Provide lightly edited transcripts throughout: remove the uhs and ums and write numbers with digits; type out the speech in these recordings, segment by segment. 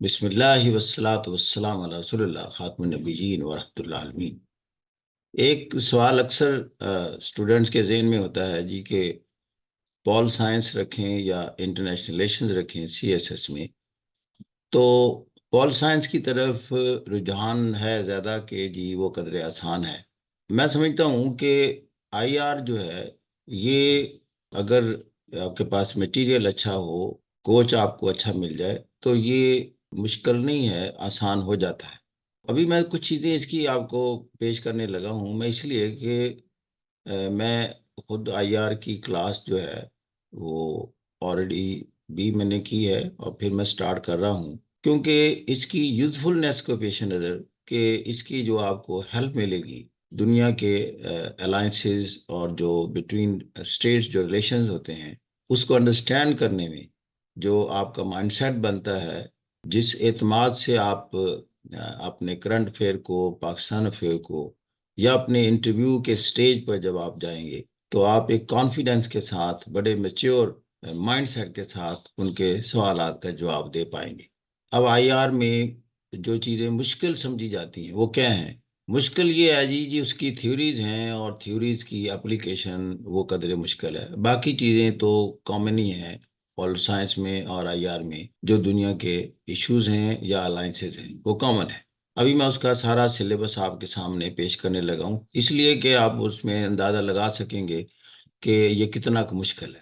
بسم اللہ والصلاۃ والسلام علی رسول اللہ خاتم النبیین ورحمۃ اللہ عالمین۔ ایک سوال اکثر اسٹوڈنٹس کے ذہن میں ہوتا ہے جی کہ پول سائنس رکھیں یا انٹرنیشنل ریلیشنز رکھیں سی ایس ایس میں، تو پول سائنس کی طرف رجحان ہے زیادہ کہ جی وہ قدر آسان ہے۔ میں سمجھتا ہوں کہ آئی آر جو ہے یہ، اگر آپ کے پاس مٹیریل اچھا ہو، کوچ آپ کو اچھا مل جائے تو یہ مشکل نہیں ہے، آسان ہو جاتا ہے۔ ابھی میں کچھ چیزیں اس کی آپ کو پیش کرنے لگا ہوں، میں اس لیے کہ میں خود آئی آر کی کلاس جو ہے وہ آلریڈی بھی میں نے کی ہے اور پھر میں سٹارٹ کر رہا ہوں، کیونکہ اس کی یوزفلنیس کو پیش نظر کہ اس کی جو آپ کو ہیلپ ملے گی دنیا کے الائنسز اور جو بٹوین اسٹیٹس جو ریلیشنز ہوتے ہیں اس کو انڈرسٹینڈ کرنے میں، جو آپ کا مائنڈ سیٹ بنتا ہے، جس اعتماد سے آپ اپنے کرنٹ افیئر کو، پاکستان افیئر کو، یا اپنے انٹرویو کے سٹیج پر جب آپ جائیں گے تو آپ ایک کانفیڈنس کے ساتھ، بڑے میچور مائنڈ سیٹ کے ساتھ ان کے سوالات کا جواب دے پائیں گے۔ اب آئی آر میں جو چیزیں مشکل سمجھی جاتی ہیں وہ کیا ہیں؟ مشکل یہ ہے جی اس کی تھیوریز ہیں، اور تھیوریز کی اپلیکیشن وہ قدر مشکل ہے۔ باقی چیزیں تو کامن ہی ہیں پول سائنس میں اور آئی آر میں، جو دنیا کے ایشوز ہیں یا الائنسز ہیں وہ کامن ہے۔ ابھی میں اس کا سارا سلیبس آپ کے سامنے پیش کرنے لگا ہوں، اس لیے کہ آپ اس میں اندازہ لگا سکیں گے کہ یہ کتنا مشکل ہے۔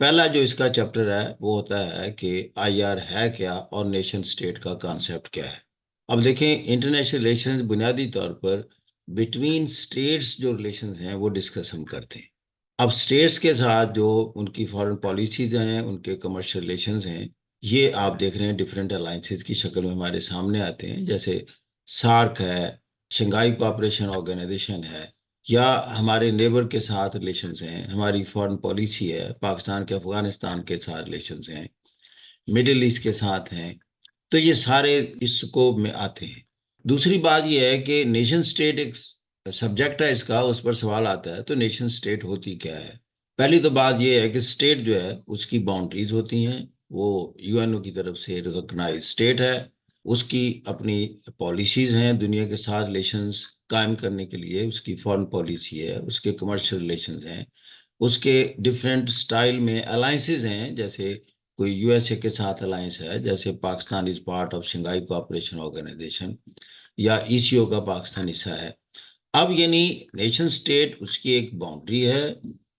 پہلا جو اس کا چیپٹر ہے وہ ہوتا ہے کہ آئی آر ہے کیا اور نیشن سٹیٹ کا کانسیپٹ کیا ہے۔ اب دیکھیں، انٹرنیشنل ریلیشنز بنیادی طور پر بٹوین سٹیٹس جو ریلیشنز ہیں وہ ڈسکس ہم کرتے ہیں۔ اب سٹیٹس کے ساتھ جو ان کی فارن پالیسیز ہیں، ان کے کمرشل ریلیشنز ہیں، یہ آپ دیکھ رہے ہیں ڈیفرنٹ الائنسز کی شکل میں ہمارے سامنے آتے ہیں، جیسے سارک ہے، شنگھائی کوآپریشن آرگنائزیشن ہے، یا ہمارے نیبر کے ساتھ ریلیشنز ہیں، ہماری فارن پالیسی ہے، پاکستان کے افغانستان کے ساتھ ریلیشنز ہیں، مڈل ایسٹ کے ساتھ ہیں، تو یہ سارے اس سکوپ میں آتے ہیں۔ دوسری بات یہ ہے کہ نیشن سٹیٹ ایک سبجیکٹ ہے اس کا، اس پر سوال آتا ہے تو نیشن سٹیٹ ہوتی کیا ہے؟ پہلی تو بات یہ ہے کہ سٹیٹ جو ہے اس کی باؤنڈریز ہوتی ہیں، وہ یو این او کی طرف سے ریکگنائز سٹیٹ ہے، اس کی اپنی پالیسیز ہیں دنیا کے ساتھ ریلیشنز قائم کرنے کے لیے، اس کی فارن پالیسی ہے، اس کے کمرشل ریلیشنز ہیں، اس کے ڈفرینٹ سٹائل میں الائنسز ہیں، جیسے کوئی یو ایس اے کے ساتھ الائنس ہے، جیسے Pakistan is part of Shanghai Cooperation Organisation, یا ای سی او کا پاکستان حصہ ہے۔ اب یعنی نیشن سٹیٹ اس کی ایک باؤنڈری ہے،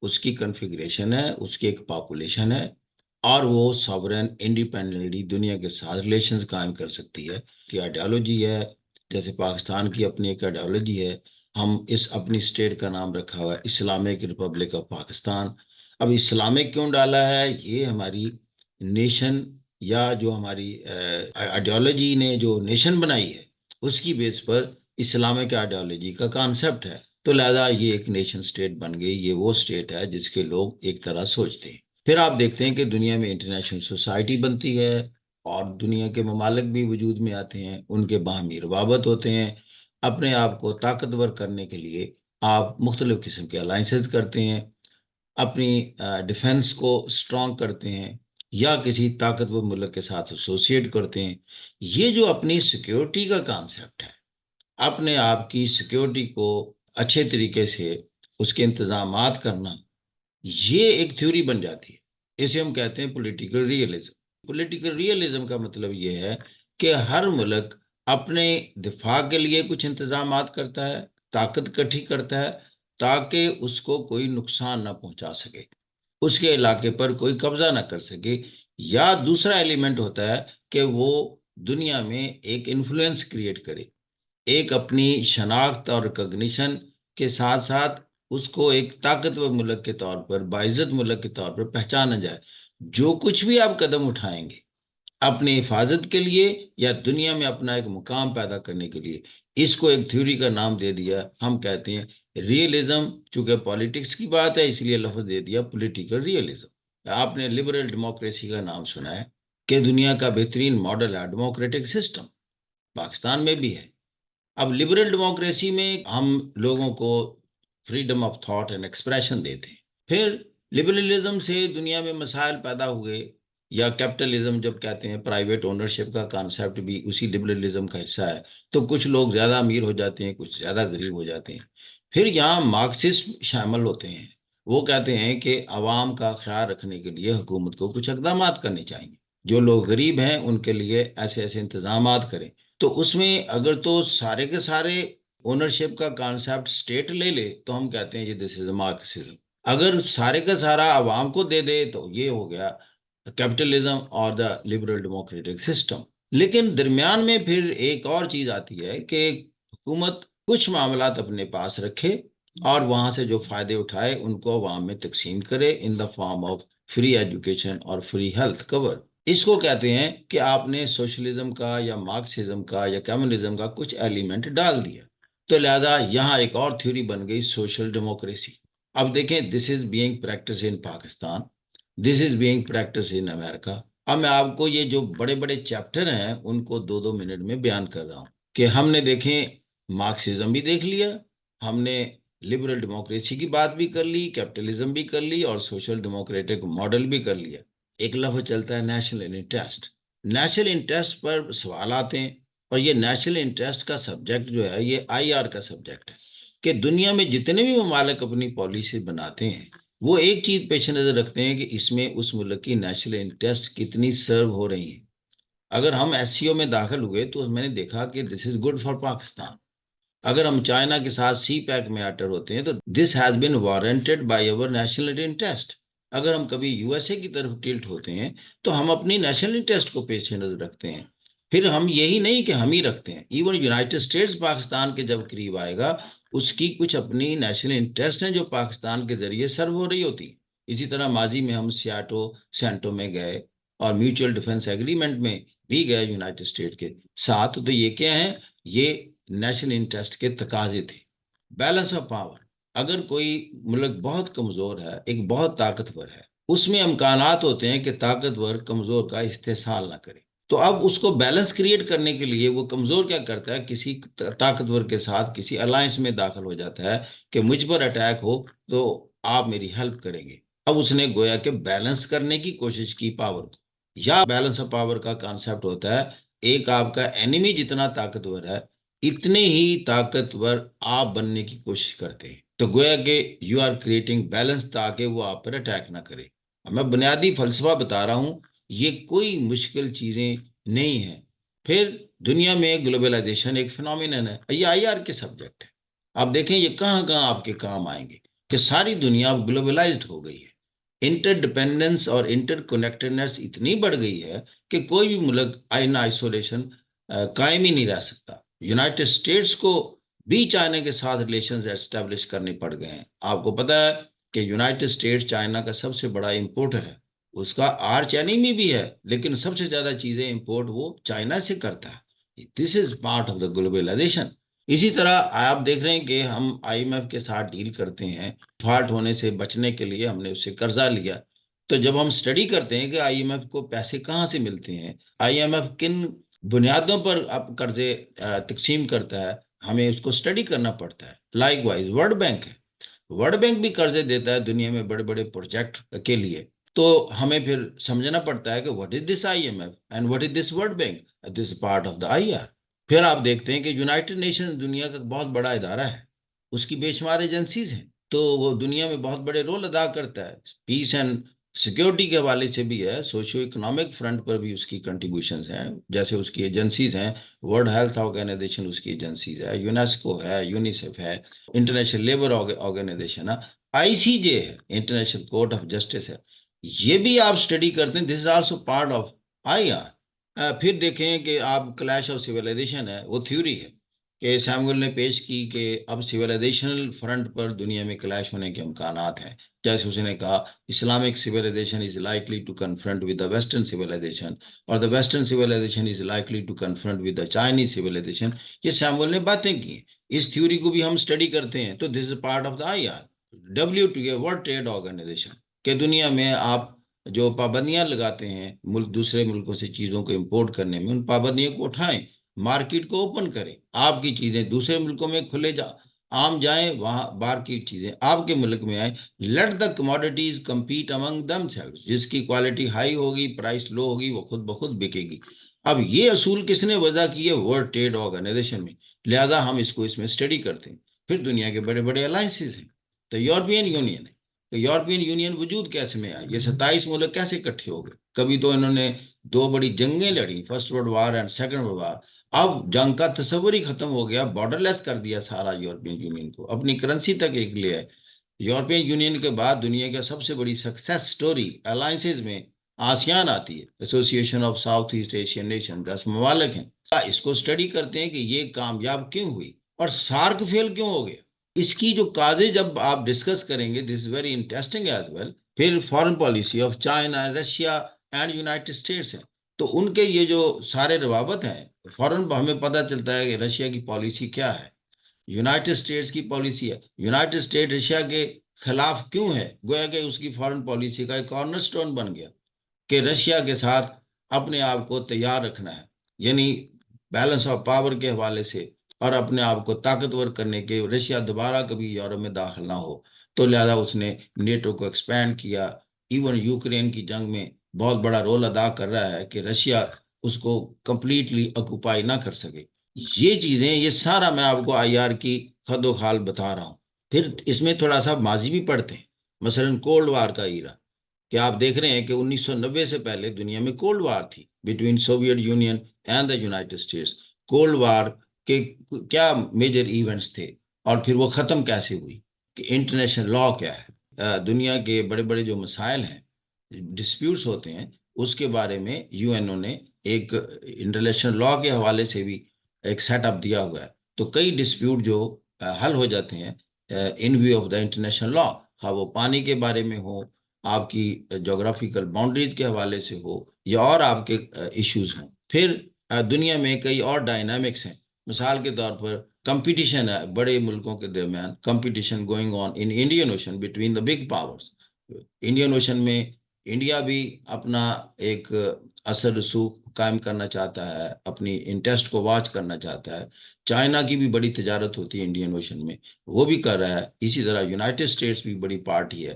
اس کی کنفیگریشن ہے، اس کی ایک پاپولیشن ہے، اور وہ ساورن انڈیپینڈنٹلی دنیا کے ساتھ ریلیشنز قائم کر سکتی ہے۔ کی آئیڈیالوجی ہے، جیسے پاکستان کی اپنی ایک آئیڈیالوجی ہے، ہم اس اپنی سٹیٹ کا نام رکھا ہوا ہے اسلامک ریپبلک آف پاکستان۔ اب اسلامک کیوں ڈالا ہے؟ یہ ہماری نیشن، یا جو ہماری آئیڈیالوجی نے جو نیشن بنائی ہے اس کی بیس پر اسلامک آئیڈیالوجی کا کانسیپٹ ہے، تو لہذا یہ ایک نیشن سٹیٹ بن گئی۔ یہ وہ سٹیٹ ہے جس کے لوگ ایک طرح سوچتے ہیں۔ پھر آپ دیکھتے ہیں کہ دنیا میں انٹرنیشنل سوسائٹی بنتی ہے، اور دنیا کے ممالک بھی وجود میں آتے ہیں، ان کے باہمی روابط ہوتے ہیں۔ اپنے آپ کو طاقتور کرنے کے لیے آپ مختلف قسم کے الائنسز کرتے ہیں، اپنی ڈیفنس کو اسٹرانگ کرتے ہیں، یا کسی طاقتور ملک کے ساتھ ایسوسیٹ کرتے ہیں۔ یہ جو اپنی سیکیورٹی کا کانسیپٹ ہے، اپنے آپ کی سیکیورٹی کو اچھے طریقے سے اس کے انتظامات کرنا، یہ ایک تھیوری بن جاتی ہے۔ اسے ہم کہتے ہیں پولیٹیکل ریئلزم۔ پولیٹیکل ریئلزم کا مطلب یہ ہے کہ ہر ملک اپنے دفاع کے لیے کچھ انتظامات کرتا ہے، طاقت اکٹھی کرتا ہے، تاکہ اس کو کوئی نقصان نہ پہنچا سکے، اس کے علاقے پر کوئی قبضہ نہ کر سکے۔ یا دوسرا ایلیمنٹ ہوتا ہے کہ وہ دنیا میں ایک انفلوئنس کریٹ کرے، ایک اپنی شناخت اور ریکگنیشن کے ساتھ ساتھ اس کو ایک طاقتور ملک کے طور پر، باعزت ملک کے طور پر پہچانا جائے۔ جو کچھ بھی آپ قدم اٹھائیں گے اپنی حفاظت کے لیے یا دنیا میں اپنا ایک مقام پیدا کرنے کے لیے، اس کو ایک تھیوری کا نام دے دیا، ہم کہتے ہیں ریئلزم۔ چونکہ پالیٹکس کی بات ہے اس لیے لفظ دے دیا پولیٹیکل ریئلزم۔ آپ نے لبرل ڈیموکریسی کا نام سنا ہے کہ دنیا کا بہترین ماڈل ہے ڈیموکریٹک سسٹم، پاکستان میں بھی ہے۔ اب لبرل ڈیموکریسی میں ہم لوگوں کو freedom of thought and expression دیتے ہیں۔ پھر لبرلزم سے دنیا میں مسائل پیدا ہوئے، یا کیپٹلزم جب کہتے ہیں، پرائیویٹ اونرشپ کا کانسیپٹ بھی اسی لبرلزم کا حصہ ہے، تو کچھ لوگ زیادہ امیر ہو جاتے ہیں، کچھ زیادہ غریب ہو جاتے ہیں۔ پھر یہاں مارکسسٹ شامل ہوتے ہیں، وہ کہتے ہیں کہ عوام کا خیال رکھنے کے لیے حکومت کو کچھ اقدامات کرنے چاہیے، جو لوگ غریب ہیں ان کے لیے ایسے ایسے انتظامات کریں۔ تو اس میں اگر تو سارے کے سارے اونرشپ کا کانسیپٹ اسٹیٹ لے لے تو ہم کہتے ہیں یہ دس از مارکسزم۔ اگر سارے کا سارا عوام کو دے دے تو یہ ہو گیا کیپٹلزم اور دا لبرل ڈیموکریٹک سسٹم۔ لیکن درمیان میں پھر ایک اور چیز آتی ہے کہ حکومت کچھ معاملات اپنے پاس رکھے اور وہاں سے جو فائدے اٹھائے ان کو عوام میں تقسیم کرے in the form of free education اور فری ہیلتھ کور۔ اس کو کہتے ہیں کہ آپ نے سوشلزم کا یا مارکسزم کا یا کمیونزم کا کچھ ایلیمنٹ ڈال دیا، تو لہذا یہاں ایک اور تھیوری بن گئی سوشل ڈیموکریسی۔ اب دیکھیں، this is being practice in Pakistan, this is being practice in America. اب میں آپ کو یہ جو بڑے بڑے چیپٹر ہیں ان کو 2-2 منٹ میں بیان کر رہا ہوں کہ ہم نے دیکھیں مارکسزم بھی دیکھ لیا، ہم نے لبرل ڈیموکریسی کی بات بھی کر لی، کیپٹلزم بھی کر لی اور سوشل ڈیموکریٹک ماڈل بھی کر لیا۔ ایک لفظ چلتا ہے نیشنل انٹرسٹ۔ نیشنل انٹرسٹ پر سوال آتے ہیں، اور یہ نیشنل انٹرسٹ کا سبجیکٹ جو ہے یہ IR کا سبجیکٹ ہے کہ دنیا میں جتنے بھی ممالک اپنی پالیسی بناتے ہیں وہ ایک چیز پیش نظر رکھتے ہیں کہ اس میں اس ملک کی نیشنل انٹرسٹ کتنی سرو ہو رہی ہیں۔ اگر ہم SCO میں داخل ہوئے تو میں نے دیکھا کہ دس از گڈ فار پاکستان۔ اگر ہم چائنا کے ساتھ CPEC میں انٹر ہوتے ہیں تو this has been warranted by our national interest. اگر ہم کبھی USA کی طرف ٹلٹ ہوتے ہیں تو ہم اپنی نیشنل انٹرسٹ کو پیش نظر رکھتے ہیں۔ پھر ہم یہی نہیں کہ ہم ہی رکھتے ہیں، ایون یونائٹڈ اسٹیٹس پاکستان کے جب قریب آئے گا اس کی کچھ اپنی نیشنل انٹرسٹ ہیں جو پاکستان کے ذریعے سرو ہو رہی ہوتی۔ اسی طرح ماضی میں ہم سینٹو میں گئے اور میوچل ڈیفنس ایگریمنٹ میں بھی گئے یونائٹڈ اسٹیٹ کے ساتھ، تو یہ کیا ہیں؟ یہ نیشنل انٹرسٹ کے تقاضے تھے۔ بیلنس آف پاور، اگر کوئی ملک بہت کمزور ہے، ایک بہت طاقتور ہے، اس میں امکانات ہوتے ہیں کہ طاقتور کمزور کا استحصال نہ کرے، تو اب اس کو بیلنس کریٹ کرنے کے لیے وہ کمزور کیا کرتا ہے؟ کسی طاقتور کے ساتھ کسی الائنس میں داخل ہو جاتا ہے کہ مجھ پر اٹیک ہو تو آپ میری ہیلپ کریں گے۔ اب اس نے گویا کہ بیلنس کرنے کی کوشش کی پاور کو، یا بیلنس آف پاور کا کانسیپٹ ہوتا ہے ایک آپ کا اینیمی جتنا طاقتور ہے اتنے ہی طاقتور آپ بننے کی کوشش کرتے ہیں، تو گویا کہ یو آر کریٹنگ بیلنس تاکہ وہ آپ پر اٹیک نہ کرے۔ میں بنیادی فلسفہ بتا رہا ہوں، یہ کوئی مشکل چیزیں نہیں ہیں۔ پھر دنیا میں گلوبلائزیشن ایک فینومینن ہے، یہ IR کے سبجیکٹ ہے۔ آپ دیکھیں یہ کہاں کہاں آپ کے کام آئیں گے کہ ساری دنیا اب گلوبلائزڈ ہو گئی ہے، انٹر ڈپینڈنس اور انٹر کنیکٹڈنس اتنی بڑھ گئی ہے کہ کوئی بھی ملک ان آئسولیشن قائم ہی نہیں رہ سکتا۔ یونائٹڈ اسٹیٹس کو بھی چائنا کے ساتھ ریلیشنز اسٹیبلش کرنے پڑ گئے ہیں۔ آپ کو پتا ہے کہ یونائٹڈ اسٹیٹس چائنا کا سب سے بڑا امپورٹر ہے، اس کا آرچ اینیمی بھی ہے، لیکن سب سے زیادہ چیزیں امپورٹ وہ چائنا سے کرتا ہے۔ This is part of the globalisation. اسی طرح آپ دیکھ رہے ہیں کہ ہم IMF کے ساتھ ڈیل کرتے ہیں، ڈیفالٹ ہونے سے بچنے کے لیے ہم نے اس سے قرضہ لیا، تو جب ہم سٹڈی کرتے ہیں کہ IMF کو پیسے کہاں سے ملتے ہیں، IMF کن بنیادوں پر اب قرضے تقسیم کرتا ہے، ہمیں اس کو سٹڈی کرنا پڑتا ہے۔ لائک وائز ورلڈ بینک ہے، ورلڈ بینک بھی قرضے دیتا ہے دنیا میں بڑے بڑے پروجیکٹ کے لیے، تو ہمیں پھر سمجھنا پڑتا ہے کہ what is this IMF and what is this World Bank? This is part of the IR۔ پھر آپ دیکھتے ہیں کہ یونائٹڈ نیشن دنیا کا بہت بڑا ادارہ ہے، اس کی بے شمار ایجنسیز ہیں، تو وہ دنیا میں بہت بڑے رول ادا کرتا ہے، پیس اینڈ سیکیورٹی کے حوالے سے بھی ہے، سوشو اکنامک فرنٹ پر بھی اس کی کنٹریبیوشنز ہیں، جیسے اس کی ایجنسیز ہیں، ورلڈ ہیلتھ آرگینائزیشن اس کی ایجنسیز ہے، یونیسکو ہے، یونیسیف ہے، انٹرنیشنل لیبر آرگینائزیشن ہے، ICJ ہے، انٹرنیشنل کورٹ آف جسٹس ہے، یہ بھی آپ سٹڈی کرتے ہیں، this is also part of IR۔ پھر دیکھیں کہ آپ کلیش آف سیولائزیشن ہے، وہ تھیوری ہے کہ سیموئل نے پیش کی کہ اب سیولائزیشنل فرنٹ پر دنیا میں کلیش ہونے کے امکانات ہیں، جیسے اس نے کہا Islamic civilisation is likely to confront with the western civilisation, اور the western civilisation is likely to confront with the Chinese civilisation. یہ سیموئل نے باتیں کی، اس تھیوری کو بھی ہم سٹڈی کرتے ہیں، تو this is part of the IR۔ WTO world trade organisation کہ دنیا میں آپ جو پابندیاں لگاتے ہیں ملک دوسرے ملکوں سے چیزوں کو امپورٹ کرنے میں، ان پابندیوں کو اٹھائیں، مارکیٹ کو اوپن کریں، آپ کی چیزیں دوسرے ملکوں میں عام جائیں وہاں باہر کی چیزیں آپ کے ملک میں آئیں. Let the commodities compete Umang them selves. جس کی کوالٹی ہائی ہوگی پرائس لو ہوگی وہ خود بخود بکے گی. اب یہ اصول کس نے وضع کی ہے؟ ورلڈ ٹریڈ آرگنائزیشن میں. لہذا ہم اس میں اسٹڈی کرتے ہیں. پھر دنیا کے بڑے بڑے الائنسز ہیں. تو یورپین یونین ہے. تو یورپین یونین وجود کیسے میں آئی؟ یہ 27 ملک کیسے اکٹھے ہو گئے؟ کبھی تو انہوں نے دو بڑی جنگیں لڑی، First World War and Second World War. اب جنگ کا تصور ہی ختم ہو گیا، بارڈر لیس کر دیا سارا یورپین یونین کو، اپنی کرنسی تک ایک لے آئے. یورپین یونین کے بعد دنیا کا سب سے بڑی سکسیس سٹوری الائنسز میں آسیان آتی ہے، ایسوسی ایشن of south East Asian nation. 10 ممالک ہیں. اس کو اسٹڈی کرتے ہیں کہ یہ کامیاب کیوں ہوئی اور سارک فیل کیوں ہو گیا. اس کی جو کازیں جب آپ ڈسکس کریں گے، this is very interesting as well. پھر foreign policy of China, Russia and United States ہیں. تو ان کے یہ جو سارے روابط ہیں، فوراً ہمیں پتہ چلتا ہے کہ رشیا کی پالیسی کیا ہے، یونائٹڈ اسٹیٹس کی پالیسی ہے. یونائٹڈ اسٹیٹ رشیا کے خلاف کیوں ہے؟ گویا کہ اس کی فارن پالیسی کا ایک کارنر سٹون بن گیا کہ رشیا کے ساتھ اپنے آپ کو تیار رکھنا ہے، یعنی بیلنس آف پاور کے حوالے سے، اور اپنے آپ کو طاقتور کرنے کے رشیا دوبارہ کبھی یورپ میں داخل نہ ہو. تو لہذا اس نے نیٹو کو ایکسپینڈ کیا. ایون یوکرین کی جنگ میں بہت بڑا رول ادا کر رہا ہے کہ رشیا اس کو کمپلیٹلی اکوپائی نہ کر سکے. یہ چیزیں، یہ سارا میں آپ کو آئی آر کی خد و خال بتا رہا ہوں. پھر اس میں تھوڑا سا ماضی بھی پڑھتے ہیں، مثلا کولڈ وار کا ایرا کہ آپ دیکھ رہے ہیں کہ 1990 سے پہلے دنیا میں کولڈ وار تھی between Soviet Union and the United States. Cold war کے کیا میجر ایونٹس تھے اور پھر وہ ختم کیسے ہوئی، کہ انٹرنیشنل لا کیا ہے. دنیا کے بڑے بڑے جو مسائل ہیں، ڈسپیوٹس ہوتے ہیں، اس کے بارے میں یو این او نے ایک انٹرنیشنل لا کے حوالے سے بھی ایک سیٹ اپ دیا ہوا ہے. تو کئی ڈسپیوٹ جو حل ہو جاتے ہیں in view of the international law, خواہ وہ پانی کے بارے میں ہو، آپ کی جغرافیکل باؤنڈریز کے حوالے سے ہو، یا اور آپ کے ایشوز ہوں. پھر دنیا میں کئی اور ڈائنامکس ہیں. مثال کے طور پر کمپٹیشن ہے بڑے ملکوں کے درمیان، competition going on in Indian ocean between the big powers. Indian ocean میں انڈیا بھی اپنا ایک اثر رسوخ قائم کرنا چاہتا ہے، اپنی انٹرسٹ کو واچ کرنا چاہتا ہے. چائنا کی بھی بڑی تجارت ہوتی ہے انڈین اوشن میں، وہ بھی کر رہا ہے. اسی طرح یونائٹڈ اسٹیٹس بھی بڑی پارٹی ہے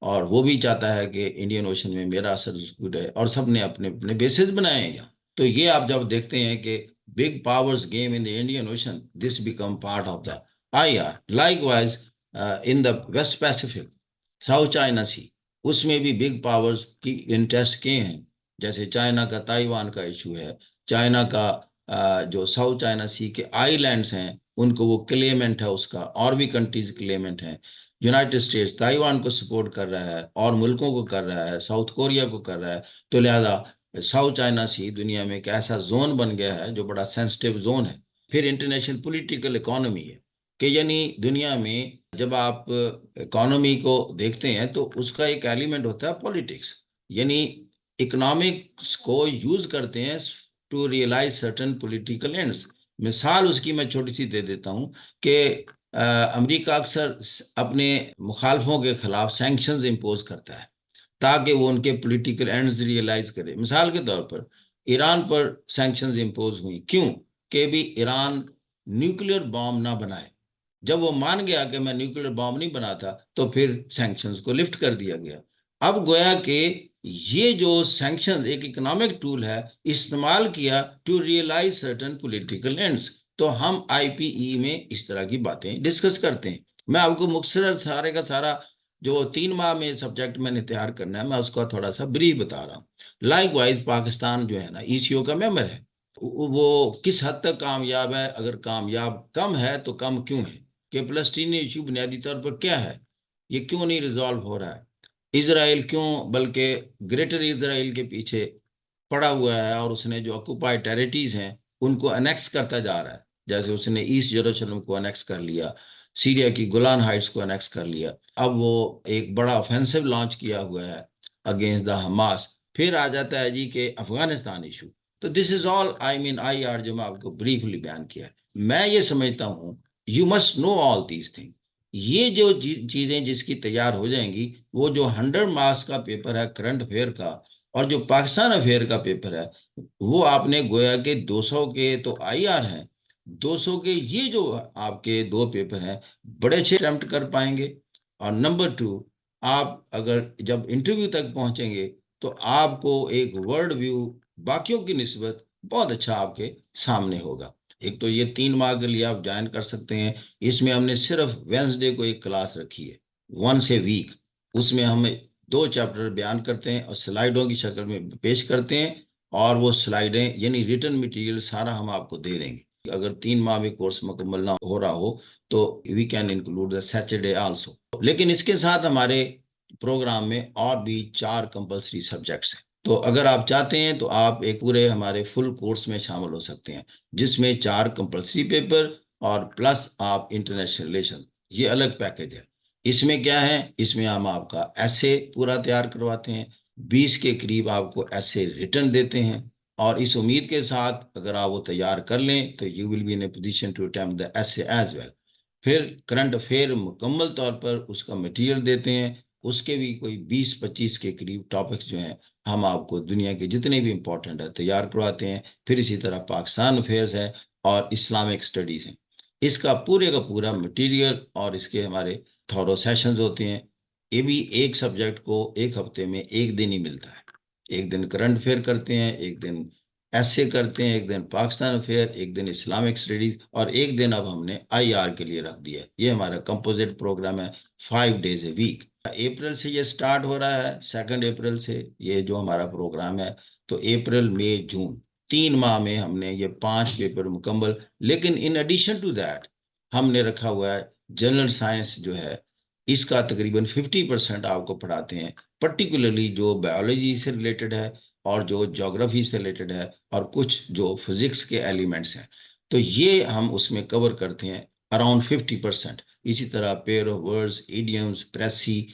اور وہ بھی چاہتا ہے کہ انڈین اوشن میں میرا اثر رسوخ ہے، اور سب نے اپنے اپنے بیسز بنائے ہیں یہاں. تو یہ آپ جب دیکھتے ہیں کہ big powers game in the Indian Ocean, this become part of the IR. Likewise, in the West Pacific, South China Sea, اس میں بھی بگ پاورز کی انٹرسٹ کے ہیں. جیسے چائنا کا تائیوان کا ایشو ہے، چائنا کا جو ساؤتھ چائنا سی کے آئی لینڈس ہیں ان کو وہ کلیمنٹ ہے اس کا، اور بھی کنٹریز کلیمنٹ ہیں. یونائٹڈ اسٹیٹس تائیوان کو سپورٹ کر رہا ہے اور ملکوں کو کر رہا ہے، ساؤتھ کوریا کو کر رہا ہے. تو لہذا ساؤتھ چائنا سی دنیا میں ایک ایسا زون بن گیا ہے جو بڑا سینسٹیو زون ہے. پھر انٹرنیشنل پولیٹیکل اکانومی ہے کہ یعنی دنیا میں جب آپ اکانومی کو دیکھتے ہیں تو اس کا ایک ایلیمنٹ ہوتا ہے پولیٹکس، یعنی اکنامکس کو یوز کرتے ہیں to realise certain political ends. مثال اس کی میں چھوٹی سی دے دیتا ہوں کہ امریکہ اکثر اپنے مخالفوں کے خلاف سینکشنز امپوز کرتا ہے تاکہ وہ ان کے پولیٹیکل اینڈز ریئلائز کرے. مثال کے طور پر ایران پر سینکشنز امپوز ہوئی، کیوں؟ کہ بھی ایران نیوکلیر بام نہ بنائے. جب وہ مان گیا کہ میں نیوکلیر بام نہیں بناتا تو پھر سینکشنز کو لفٹ کر دیا گیا. اب گویا کہ یہ جو سینکشن ایک اکنامک ٹول ہے، استعمال کیا to realise certain political ends. تو ہم آئی پی ای میں اس طرح کی باتیں ڈسکس کرتے ہیں. میں آپ کو مختصر سارے کا سارا جو 3 ماہ میں سبجیکٹ میں نے تیار کرنا ہے، میں اس کا تھوڑا سا بریف بتا رہا ہوں. لائک وائز پاکستان جو ہے نا ای سی او کا ممبر ہے، وہ کس حد تک کامیاب ہے؟ اگر کامیاب کم ہے تو کم کیوں ہے؟ کہ فلسطینی ایشو بنیادی طور پر کیا ہے، یہ کیوں نہیں ریزالو ہو رہا ہے؟ اسرائیل کیوں بلکہ گریٹر اسرائیل کے پیچھے پڑا ہوا ہے اور اس نے جو آکوپائڈ ٹیریٹریز ہیں ان کو انیکس کرتا جا رہا ہے؟ جیسے اس نے ایسٹ جیروسلم کو انیکس کر لیا، سیریا کی گولان ہائٹس کو انیکس کر لیا. اب وہ ایک بڑا آفینسو لانچ کیا ہوا ہے اگینسٹ دا حماس. پھر آ جاتا ہے جی کہ افغانستان ایشو. تو this is all I R جو میں آپ کو بریفلی بیان کیا ہے. میں یہ سمجھتا ہوں you must know all these thing. یہ جو چیزیں جس کی تیار ہو جائیں گی، وہ جو 100 مارکس کا پیپر ہے کرنٹ افیئر کا اور جو پاکستان افیئر کا پیپر ہے، وہ آپ نے گویا کہ 200 کے تو آئی آر ہیں 200 کے یہ جو آپ کے 2 پیپر ہیں بڑے اچھے اٹیمپٹ کر پائیں گے. اور نمبر 2، آپ اگر جب انٹرویو تک پہنچیں گے تو آپ کو ایک ورلڈ ویو باقیوں کی نسبت بہت اچھا آپ کے سامنے ہوگا. ایک تو یہ 3 ماہ کے لیے آپ جوائن کر سکتے ہیں. اس میں ہم نے صرف وینسڈے کو ایک کلاس رکھی ہے، ونس اے ویک. اس میں ہم 2 چیپٹر بیان کرتے ہیں اور سلائیڈوں کی شکل میں پیش کرتے ہیں، اور وہ سلائیڈیں یعنی ریٹن مٹیریل سارا ہم آپ کو دے دیں گے. اگر 3 ماہ میں کورس مکمل نہ ہو رہا ہو تو we can include the Saturday also. لیکن اس کے ساتھ ہمارے پروگرام میں اور بھی 4 کمپلسری سبجیکٹس ہیں. تو اگر آپ چاہتے ہیں تو آپ ایک پورے ہمارے فل کورس میں شامل ہو سکتے ہیں، جس میں 4 کمپلسری پیپر اور پلس آپ انٹرنیشنل ریلیشن، یہ الگ پیکج ہے. اس میں کیا ہے، اس میں ہم آپ کا ایسے پورا تیار کرواتے ہیں، 20 کے قریب آپ کو ایسے ریٹن دیتے ہیں، اور اس امید کے ساتھ اگر آپ وہ تیار کر لیں تو you will be in a position to attempt the essay as well. پھر کرنٹ افیئر مکمل طور پر اس کا مٹیریل دیتے ہیں. اس کے بھی کوئی 20-25 کے قریب ٹاپکس جو ہیں ہم آپ کو دنیا کے جتنے بھی امپورٹنٹ ہے تیار کرواتے ہیں. پھر اسی طرح پاکستان افیئرز ہے اور اسلامک اسٹڈیز ہیں. اس کا پورا مٹیریل اور اس کے ہمارے تھورو سیشنز ہوتے ہیں. یہ بھی ایک سبجیکٹ کو ایک ہفتے میں ایک دن ہی ملتا ہے. ایک دن کرنٹ افیئر کرتے ہیں، ایک دن ایسے کرتے ہیں، ایک دن پاکستان افیئر، ایک دن اسلامک اسٹڈیز، اور ایک دن اب ہم نے IR کے لیے رکھ دیا ہے. یہ ہمارا کمپوزٹ پروگرام ہے 5 days اے ویک. اپریل سے یہ سٹارٹ ہو رہا ہے، 2 اپریل سے یہ جو ہمارا پروگرام ہے. تو اپریل، مئی، جون 3 ماہ میں ہم نے یہ 5 پیپر مکمل. لیکن ان ایڈیشن ٹو دیٹ ہم نے رکھا ہوا ہے جنرل سائنس جو ہے، اس کا تقریباً 50% آپ کو پڑھاتے ہیں، پرٹیکولرلی جو بایولوجی سے ریلیٹڈ ہے اور جو جغرافی سے ریلیٹڈ ہے اور کچھ جو فزکس کے ایلیمنٹس ہیں. تو یہ ہم اس میں کور کرتے ہیں اراؤنڈ 50%. اسی طرح pair of words, idioms, precis,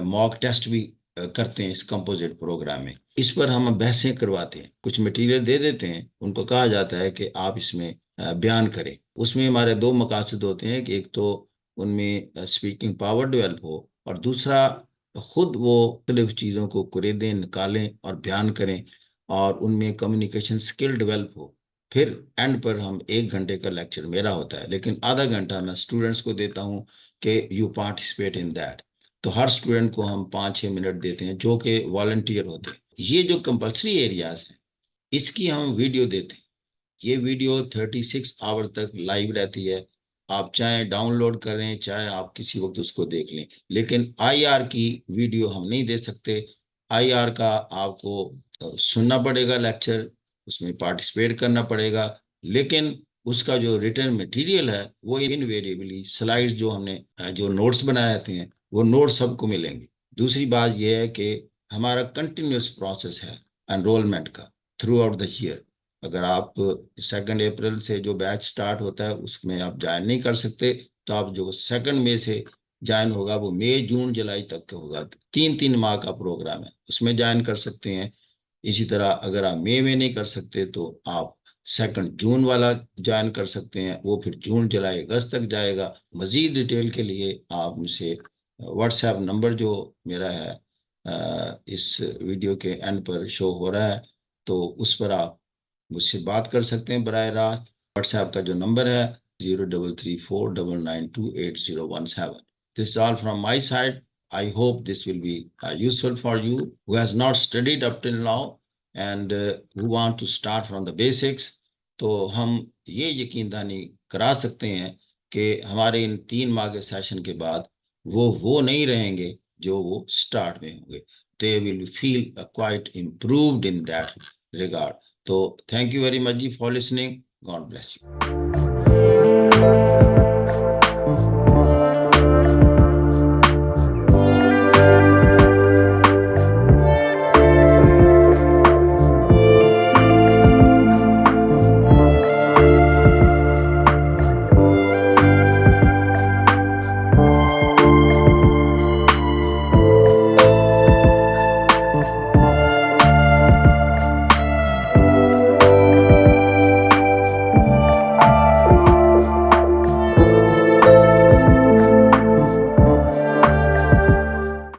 mock test بھی کرتے ہیں اس کمپوزٹ پروگرام میں. اس پر ہم بحثیں کرواتے ہیں، کچھ مٹیریل دے دیتے ہیں، ان کو کہا جاتا ہے کہ آپ اس میں بیان کریں. اس میں ہمارے 2 مقاصد ہوتے ہیں کہ ایک تو ان میں اسپیکنگ پاور ڈیولپ ہو، اور دوسرا خود وہ مختلف چیزوں کو قریدیں، نکالیں اور بیان کریں، اور ان میں کمیونیکیشن سکل ڈیولپ ہو. پھر اینڈ پر ہم 1 گھنٹے کا لیکچر میرا ہوتا ہے، لیکن آدھا گھنٹہ میں اسٹوڈنٹس کو دیتا ہوں کہ یو پارٹیسپیٹ ان دیٹ. تو ہر اسٹوڈنٹ کو ہم 5-6 منٹ دیتے ہیں جو کہ والنٹیئر ہوتے ہیں. یہ جو کمپلسری ایریاز ہیں اس کی ہم ویڈیو دیتے ہیں. یہ ویڈیو 36 آور تک لائیو رہتی ہے. آپ چاہے ڈاؤن لوڈ کریں، چاہے آپ کسی وقت اس کو دیکھ لیں. لیکن IR کی ویڈیو ہم نہیں دے سکتے. IR کا آپ کو سننا پڑے گا لیکچر، اس میں پارٹیسپیٹ کرنا پڑے گا، لیکن اس کا جو ریٹن مٹیریل ہے وہ انویریبلی سلائیڈز جو ہم نے جو نوٹس بنائے جاتے ہیں وہ نوٹ سب کو ملیں گے. دوسری بات یہ ہے کہ ہمارا کنٹینیوس پروسیس ہے انرولمنٹ کا تھرو آؤٹ دا ایئر. اگر آپ 2 اپریل سے جو بیچ سٹارٹ ہوتا ہے اس میں آپ جوائن نہیں کر سکتے، تو آپ جو 2 مئی سے جوائن ہوگا وہ مئی، جون، جولائی تک کا ہوگا. 3 ماہ کا پروگرام ہے، اس میں جوائن کر سکتے ہیں. اسی طرح اگر آپ مئی میں نہیں کر سکتے تو آپ 2 جون والا جوائن کر سکتے ہیں، وہ پھر جون، جولائی، اگست تک جائے گا. مزید ڈیٹیل کے لیے آپ مجھ سے واٹس ایپ نمبر جو میرا ہے اس ویڈیو کے اینڈ پر شو ہو رہا ہے، تو اس پر آپ مجھ سے بات کر سکتے ہیں براہ راست. واٹس ایپ کا جو نمبر ہے 0334992817. This is all from my side. I hope this will be useful for you who has not studied up till now and who want to start from the basics. تو ہم یہ یقین دہانی کرا سکتے ہیں کہ ہمارے ان 3 ماہ کے سیشن کے بعد وہ نہیں رہیں گے جو وہ سٹارٹ میں ہوں گے. They will feel quite improved in that regard. So thank you very much for listening. God bless you.